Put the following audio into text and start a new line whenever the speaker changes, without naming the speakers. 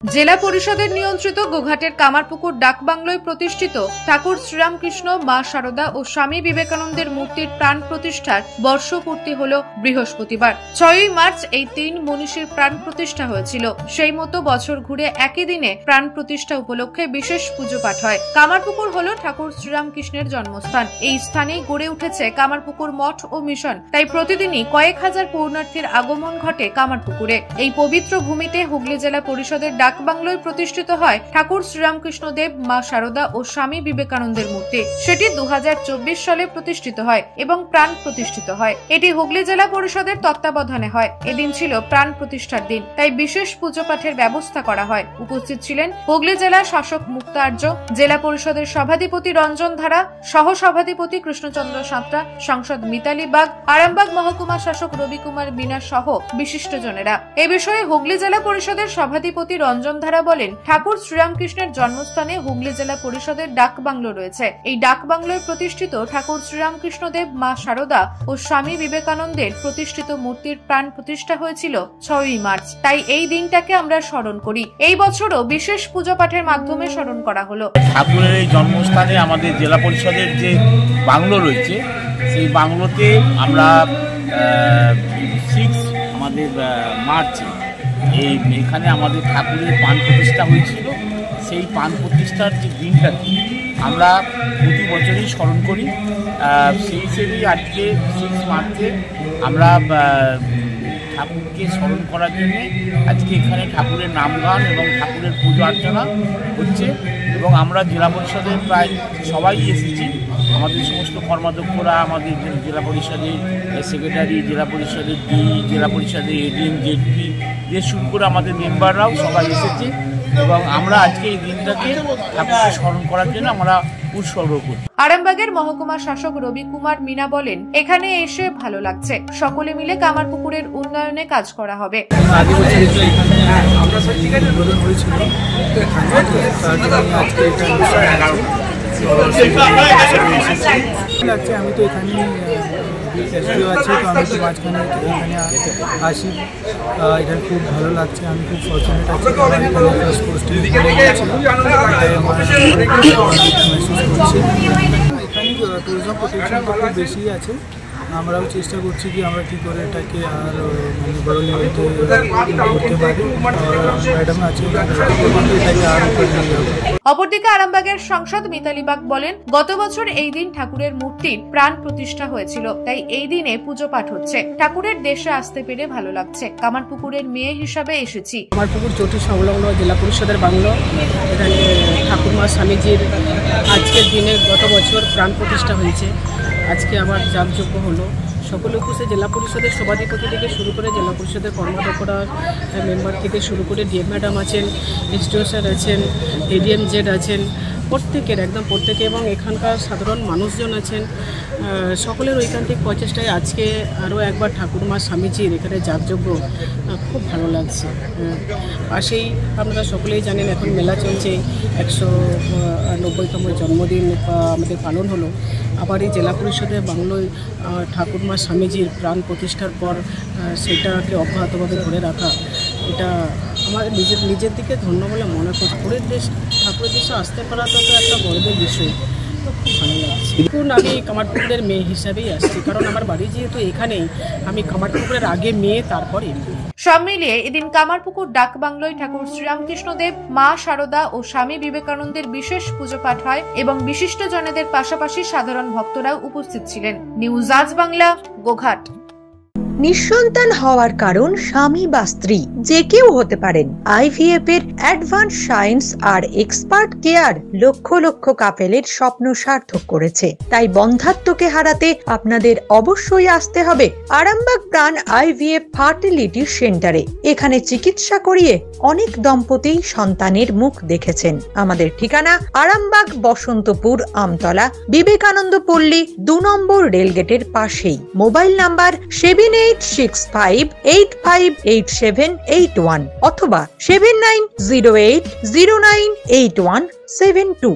জেলা পরিষদের নিয়ন্ত্রিত গোঘাটের কামারপুকুর ডাকবাংলোয় প্রতিষ্ঠিত ঠাকুর শ্রীরামকৃষ্ণ, মা শারদা ও স্বামী বিবেকানন্দের মূর্তির প্রাণ প্রতিষ্ঠার বর্ষপূর্তি হল বৃহস্পতিবার 6ই মার্চ। এই 3 মনীষীর প্রাণ প্রতিষ্ঠা হয়েছিল। সেই মতো বছর ঘুরে একই দিনে প্রাণ প্রতিষ্ঠা উপলক্ষে বিশেষ পুজো পাঠ হয়। কামারপুকুর হল ঠাকুর শ্রীরামকৃষ্ণের জন্মস্থান। এই স্থানেই গড়ে উঠেছে কামারপুকুর মঠ ও মিশন। তাই প্রতিদিনই কয়েক হাজার পূর্ণার্থীর আগমন ঘটে কামারপুকুরে। এই পবিত্র ভূমিতে হুগলি জেলা পরিষদের ডাকবাংলোয় প্রতিষ্ঠিত হয় ঠাকুর শ্রীরামকৃষ্ণ দেব, মা শারদা ও স্বামী বিবেকানন্দের মূর্তি। সেটি 2024 সালে প্রতিষ্ঠিত হয় এবং প্রাণ প্রতিষ্ঠিত হয়। এটি হুগলি জেলা পরিষদের তত্ত্বাবধানে হয়। এদিন ছিল প্রাণ প্রতিষ্ঠার দিন, তাই বিশেষ পুজো পাঠের ব্যবস্থা করা হয়। উপস্থিত ছিলেন হুগলি জেলা শাসক মুক্তা আর্য, জেলা পরিষদের সভাধিপতি রঞ্জন ধারা, সহ সভাধিপতি কৃষ্ণচন্দ্র সাঁতরা, সাংসদ মিতালি বাগ, আরামবাগ মহকুমা শাসক রবি কুমার মিনা সহ বিশিষ্টজনেরা। এ বিষয়ে হুগলি জেলা পরিষদের সভাধিপতি রঞ্জন ধারা বলেন, ঠাকুর শ্রীরামকৃষ্ণের জন্মস্থানে হুগলি জেলা পরিষদের ডাকবাংলো রয়েছে। এই ডাকবাংলোয় প্রতিষ্ঠিত ঠাকুর শ্রীরামকৃষ্ণ দেব, মা শারদা ও স্বামী বিবেকানন্দের প্রতিষ্ঠিত মূর্তির প্রাণ প্রতিষ্ঠা হয়েছিল 6ই মার্চ। তাই এই দিনটাকে আমরা স্মরণ করি। এই বছরও বিশেষ পুজো পাঠের মাধ্যমে স্মরণ করা হলো।
ঠাকুরের এই জন্মস্থানে আমাদের জেলা পরিষদের যে বাংলো রয়েছে, সেই বাংলোতে আমরা 6 আমাদের মার্চে এখানে আমাদের ঠাকুরের প্রাণ প্রতিষ্ঠা হয়েছিল। সেই প্রাণ প্রতিষ্ঠার যে দিনটাকে আমরা প্রতি বছরই স্মরণ করি। সেই হিসেবেই আজকে 6 মার্চে আমরা ঠাকুরকে স্মরণ করার জন্য আজকে এখানে ঠাকুরের নামগান এবং ঠাকুরের পুজো অর্চনা হচ্ছে। এবং আমরা জেলা পরিষদের প্রায় সবাই এসেছি। আমাদের সমস্ত কর্মাধ্যক্ষরা, আমাদের জেলা পরিষদের সেক্রেটারি, জেলা পরিষদের ডি, জেলা পরিষদের এডিএম, জেডপি দিয়ে শুরু করে আমাদের মেম্বাররাও সবাই এসেছে। এবং আমরা আজকে এই দিনটাকে ঠাকুরকে স্মরণ করার জন্য আমরা উৎসর্গ করি।
আরামবাগের মহকুমা শাসক রবি কুমার মিনা বলেন, এখানে এসে ভালো লাগছে। সকলে মিলে কামারপুকুরের উন্নয়নে কাজ করা হবে।
আমি তো এখানে এসডিও আছে, তো আমি তো মাঝখানে এখানে আসি। এটা খুব ভালো লাগছে। আমি খুব ফর্চুনেট আছি। এখানে ট্যুরিজম প্রোটেকশন খুব বেশি আছে। আমরাও চেষ্টা করছি কি আমরা কী করে এটাকে আর বড় লেভেলে করতে পারি। ম্যাডাম আছে, এটাকে আরও করে নিয়ে যাবো।
অপরদিকে আরামবাগের সাংসদ মিতালি বাগ বলেন, গত বছর এই দিন ঠাকুরের মূর্তির প্রাণ প্রতিষ্ঠা হয়েছিল। তাই এই দিনে পুজো পাঠ হচ্ছে। ঠাকুরের দেশে আসতে পেরে ভালো লাগছে। কামারপুকুরের মেয়ে হিসাবে এসেছি।
কামারপুকুর চটি সংলগ্ন জেলা পরিষদের বাংলো, এখানে ঠাকুরমা স্বামীজির আজকের দিনে গত বছর প্রাণ প্রতিষ্ঠা হয়েছে। আজকে আবার যাগযজ্ঞ হলো। সকলে উপস্থিত জেলা পরিষদের সভাধিপতি থেকে শুরু করে জেলা পরিষদের কর্মাধ্যক্ষরা, মেম্বার থেকে শুরু করে ডিএম ম্যাডাম আছেন, এসডিও স্যার আছেন, এডিএম জেড আছেন, প্রত্যেকের প্রত্যেকে এবং এখানকার সাধারণ মানুষজন আছেন। সকলের ঐকান্তিক প্রচেষ্টায় আজকে আরও একবার ঠাকুরমা স্বামীজির এখানে যাগযজ্ঞ খুব ভালো লাগছে। পাশেই আপনারা সকলেই জানেন এখন মেলা চলছে। 190তম জন্মদিন আমাদের পালন হলো। আবার এই জেলা পরিষদের বাংলোয় ঠাকুরমা স্বামীজির প্রাণ প্রতিষ্ঠার পর সেটাকে অব্যাহতভাবে ধরে রাখা, এটা আমার নিজের দিকে ধন্য বলে মনে করি। ঠাকুরের দেশে আসতে পারা তো একটা গর্বের বিষয়। তো খুব ভালো লাগছে। দেখুন, আমি কামারপুকুরের মেয়ে হিসাবেই আসছি, কারণ আমার বাড়ি যেহেতু এখানেই। আমি কামারপুকুরের আগে মেয়ে, তারপর এমনি।
সব মিলিয়ে এদিন কামারপুকুর ডাকবাংলোয় ঠাকুর শ্রীরামকৃষ্ণ দেব, মা শারদা ও স্বামী বিবেকানন্দের বিশেষ পুজো পাঠ হয় এবং বিশিষ্ট জনেদের পাশাপাশি সাধারণ ভক্তরাও উপস্থিত ছিলেন। নিউজ আজ বাংলা, গোঘাট।
নিঃসন্তান হওয়ার কারণ স্বামী বা স্ত্রী যে কেউ হতে পারেন। IVF এর অ্যাডভান্স সায়েন্স আর এক্সপার্ট কেয়ার লক্ষ লক্ষ কাপেলের স্বপ্ন সার্থক করেছে। তাই বন্ধাত্বকে হারাতে আপনাদের অবশ্যই আসতে হবে আরামবাগ প্রাণ IVF ফার্টিলিটি সেন্টারে। এখানে চিকিৎসা করিয়ে অনেক দম্পতি সন্তানের মুখ দেখেছেন। আমাদের ঠিকানা আরামবাগ বসন্তপুর আমতলা, বিবেকানন্দ পল্লী 2 নম্বর রেলগেটের পাশেই। মোবাইল নাম্বার 7865858781 অথবা 7908098172।